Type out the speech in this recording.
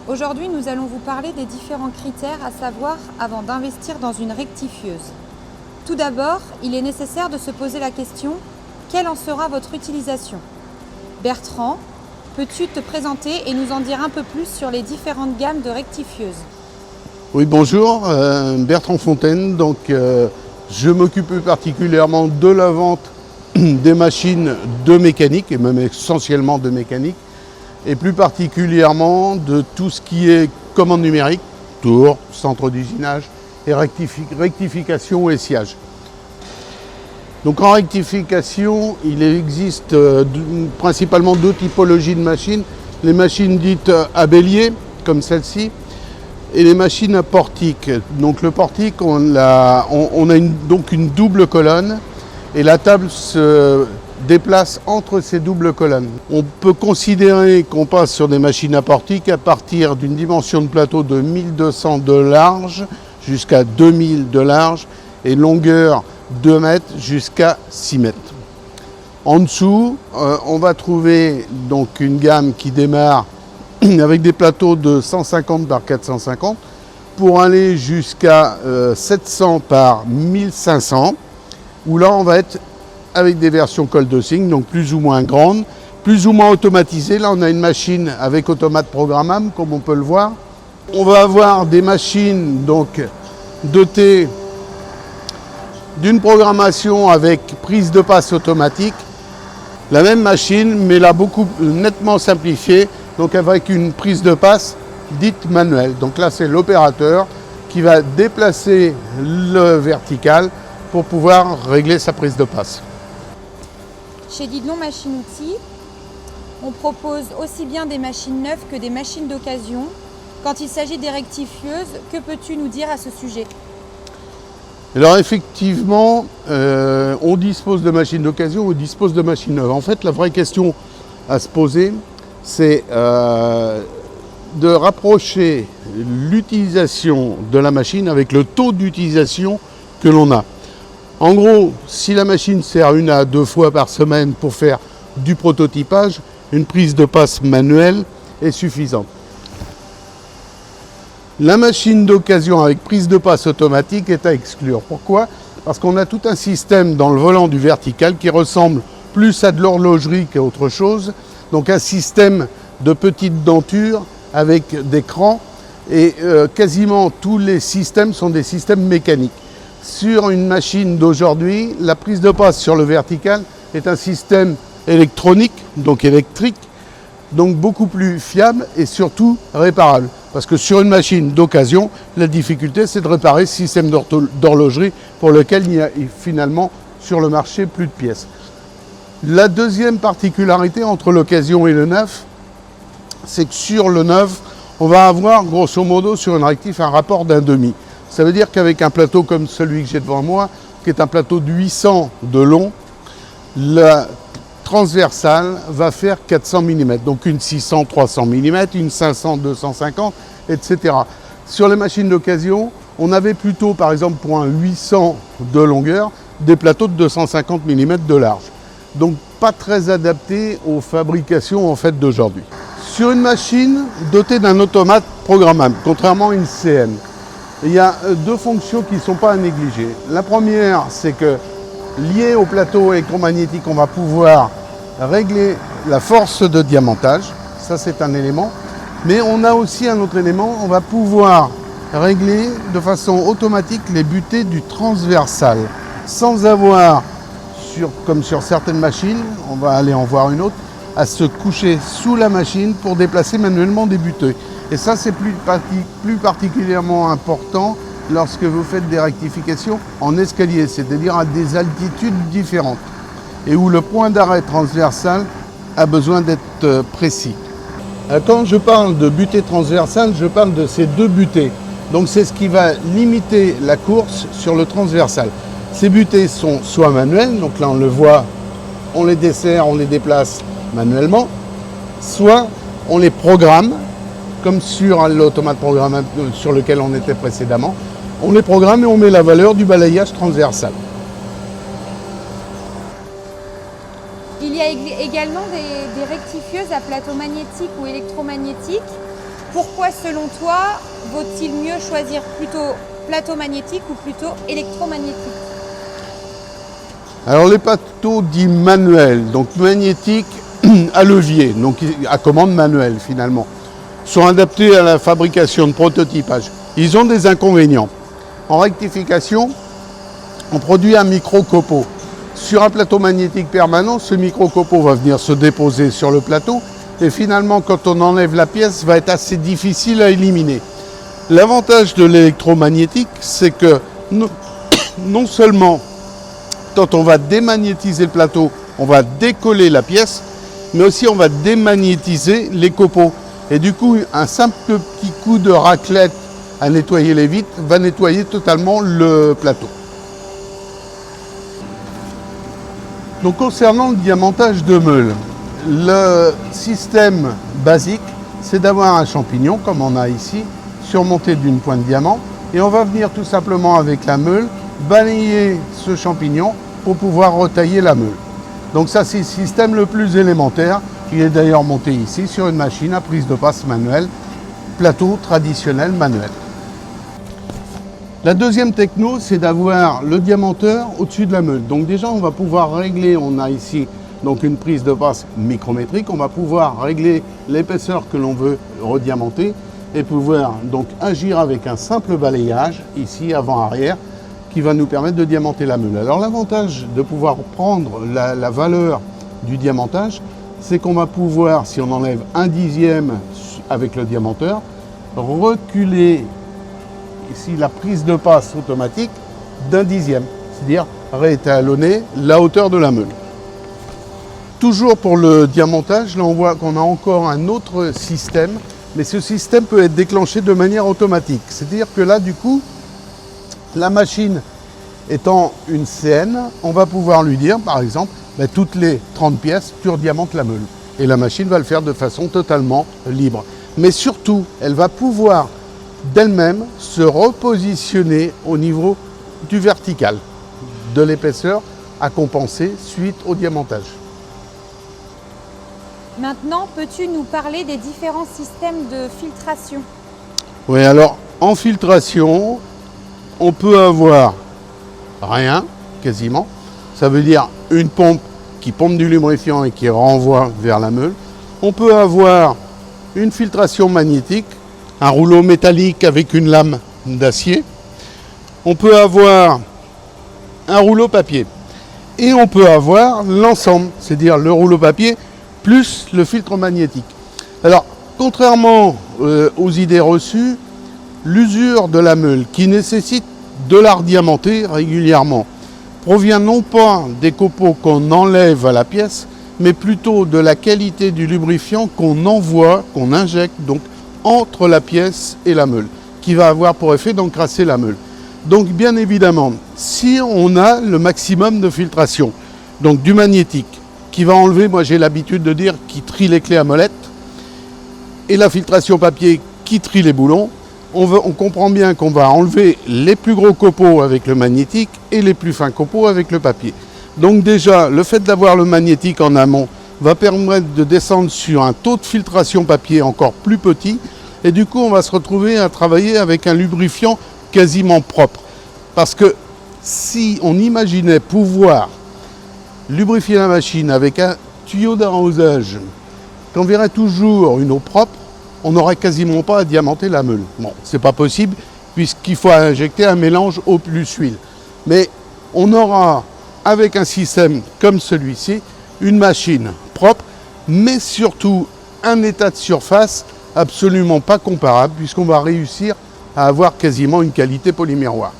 Aujourd'hui, nous allons vous parler des différents critères à savoir avant d'investir dans une rectifieuse. Tout d'abord, il est nécessaire de se poser la question « Quelle en sera votre utilisation ?» Bertrand, peux-tu te présenter et nous en dire un peu plus sur les différentes gammes de rectifieuses? Oui, bonjour, Bertrand Fontaine. Je m'occupe plus particulièrement de la vente des machines de mécanique, et même essentiellement de mécanique, et plus particulièrement de tout ce qui est commande numérique, tour, centre d'usinage et rectification et sciage. Donc en rectification, il existe principalement deux typologies de machines. Les machines dites à bélier, comme celle-ci, et les machines à portique. Donc le portique, on a donc une double colonne et la table se déplace entre ces doubles colonnes. On peut considérer qu'on passe sur des machines à portique à partir d'une dimension de plateau de 1200 de large jusqu'à 2000 de large et longueur 2 mètres jusqu'à 6 mètres. En dessous, on va trouver donc une gamme qui démarre avec des plateaux de 150 par 450 pour aller jusqu'à 700 par 1500, où là on va être avec des versions col de cygne, donc plus ou moins grandes, plus ou moins automatisées. Là on a une machine avec automate programmable, comme on peut le voir. On va avoir des machines donc dotées d'une programmation avec prise de passe automatique. La même machine, mais là beaucoup nettement simplifiée, donc avec une prise de passe dite manuelle. Donc là, c'est l'opérateur qui va déplacer le vertical pour pouvoir régler sa prise de passe. Chez Didlon Machines-Outils, on propose aussi bien des machines neuves que des machines d'occasion. Quand il s'agit des rectifieuses, que peux-tu nous dire à ce sujet ? Alors effectivement, on dispose de machines d'occasion, on dispose de machines neuves. En fait, la vraie question à se poser, c'est de rapprocher l'utilisation de la machine avec le taux d'utilisation que l'on a. En gros, si la machine sert 1 à 2 fois par semaine pour faire du prototypage, une prise de passe manuelle est suffisante. La machine d'occasion avec prise de passe automatique est à exclure. Pourquoi ? Parce qu'on a tout un système dans le volant du vertical qui ressemble plus à de l'horlogerie qu'à autre chose. Donc un système de petites dentures avec des crans et quasiment tous les systèmes sont des systèmes mécaniques. Sur une machine d'aujourd'hui, la prise de passe sur le vertical est un système électronique, donc électrique, donc beaucoup plus fiable et surtout réparable. Parce que sur une machine d'occasion, la difficulté c'est de réparer ce système d'horlogerie pour lequel il n'y a finalement sur le marché plus de pièces. La deuxième particularité entre l'occasion et le neuf, c'est que sur le neuf, on va avoir grosso modo sur une rectif un rapport d'1,5. Ça veut dire qu'avec un plateau comme celui que j'ai devant moi, qui est un plateau de 800 de long, la transversale va faire 400 mm, donc une 600 300 mm, une 500 250, etc. Sur les machines d'occasion, on avait plutôt, par exemple pour un 800 de longueur, des plateaux de 250 mm de large. Donc pas très adapté aux fabrications en fait d'aujourd'hui. Sur une machine dotée d'un automate programmable, contrairement à une CM, il y a deux fonctions qui ne sont pas à négliger. La première, c'est que lié au plateau électromagnétique, on va pouvoir régler la force de diamantage. Ça, c'est un élément. Mais on a aussi un autre élément, on va pouvoir régler de façon automatique les butées du transversal, sans avoir, comme sur certaines machines, on va aller en voir une autre, à se coucher sous la machine pour déplacer manuellement des butées. Et ça, c'est plus particulièrement important lorsque vous faites des rectifications en escalier, c'est-à-dire à des altitudes différentes, et où le point d'arrêt transversal a besoin d'être précis. Quand je parle de butée transversale, je parle de ces deux butées. Donc c'est ce qui va limiter la course sur le transversal. Ces butées sont soit manuelles, donc là on le voit, on les dessert, on les déplace manuellement, soit on les programme, comme sur l'automate programmable sur lequel on était précédemment. On les programme et on met la valeur du balayage transversal. Il y a également des rectifieuses à plateau magnétique ou électromagnétique. Pourquoi, selon toi, vaut-il mieux choisir plutôt plateau magnétique ou plutôt électromagnétique? Alors les plateaux dits manuels, donc magnétiques à levier, donc à commande manuelle finalement, sont adaptés à la fabrication de prototypage. Ils ont des inconvénients. En rectification, on produit un micro-copeau. Sur un plateau magnétique permanent, ce micro-copeau va venir se déposer sur le plateau et finalement, quand on enlève la pièce, va être assez difficile à éliminer. L'avantage de l'électromagnétique, c'est que non seulement quand on va démagnétiser le plateau, on va décoller la pièce, mais aussi on va démagnétiser les copeaux. Et du coup, un simple petit coup de raclette à nettoyer les vitres va nettoyer totalement le plateau. Donc concernant le diamantage de meules, le système basique, c'est d'avoir un champignon, comme on a ici, surmonté d'une pointe de diamant, et on va venir tout simplement avec la meule balayer ce champignon pour pouvoir retailler la meule. Donc ça, c'est le système le plus élémentaire. Il est d'ailleurs monté ici sur une machine à prise de passe manuelle, plateau traditionnel manuel. La deuxième techno, c'est d'avoir le diamanteur au-dessus de la meule. Donc déjà, on va pouvoir régler, on a ici donc une prise de passe micrométrique, on va pouvoir régler l'épaisseur que l'on veut rediamanter et pouvoir donc agir avec un simple balayage, ici avant-arrière, qui va nous permettre de diamanter la meule. Alors l'avantage de pouvoir prendre la valeur du diamantage, c'est qu'on va pouvoir, si on enlève 1/10 avec le diamanteur, reculer ici la prise de passe automatique d'1/10, c'est-à-dire réétalonner la hauteur de la meule. Toujours pour le diamantage, là on voit qu'on a encore un autre système, mais ce système peut être déclenché de manière automatique. C'est-à-dire que là du coup, la machine étant une CN, on va pouvoir lui dire par exemple, toutes les 30 pièces, tu rediamantes la meule. Et la machine va le faire de façon totalement libre. Mais surtout, elle va pouvoir d'elle-même se repositionner au niveau du vertical, de l'épaisseur à compenser suite au diamantage. Maintenant, peux-tu nous parler des différents systèmes de filtration? Oui, alors en filtration, on peut avoir rien, quasiment. Ça veut dire une pompe qui pompe du lubrifiant et qui renvoie vers la meule. On peut avoir une filtration magnétique, un rouleau métallique avec une lame d'acier. On peut avoir un rouleau papier. Et on peut avoir l'ensemble, c'est-à-dire le rouleau papier plus le filtre magnétique. Alors, contrairement aux idées reçues, l'usure de la meule qui nécessite de la rediamanter régulièrement provient non pas des copeaux qu'on enlève à la pièce, mais plutôt de la qualité du lubrifiant qu'on envoie, qu'on injecte donc entre la pièce et la meule, qui va avoir pour effet d'encrasser la meule. Donc bien évidemment, si on a le maximum de filtration, donc du magnétique, qui va enlever, moi j'ai l'habitude de dire, qui trie les clés à molette, et la filtration papier qui trie les boulons, on comprend bien qu'on va enlever les plus gros copeaux avec le magnétique et les plus fins copeaux avec le papier. Donc déjà, le fait d'avoir le magnétique en amont va permettre de descendre sur un taux de filtration papier encore plus petit, et du coup on va se retrouver à travailler avec un lubrifiant quasiment propre. Parce que si on imaginait pouvoir lubrifier la machine avec un tuyau d'arrosage qu'on verrait toujours une eau propre, on n'aurait quasiment pas à diamanter la meule. Bon, c'est pas possible puisqu'il faut injecter un mélange eau plus huile. Mais on aura, avec un système comme celui-ci, une machine propre, mais surtout un état de surface absolument pas comparable puisqu'on va réussir à avoir quasiment une qualité polymiroir.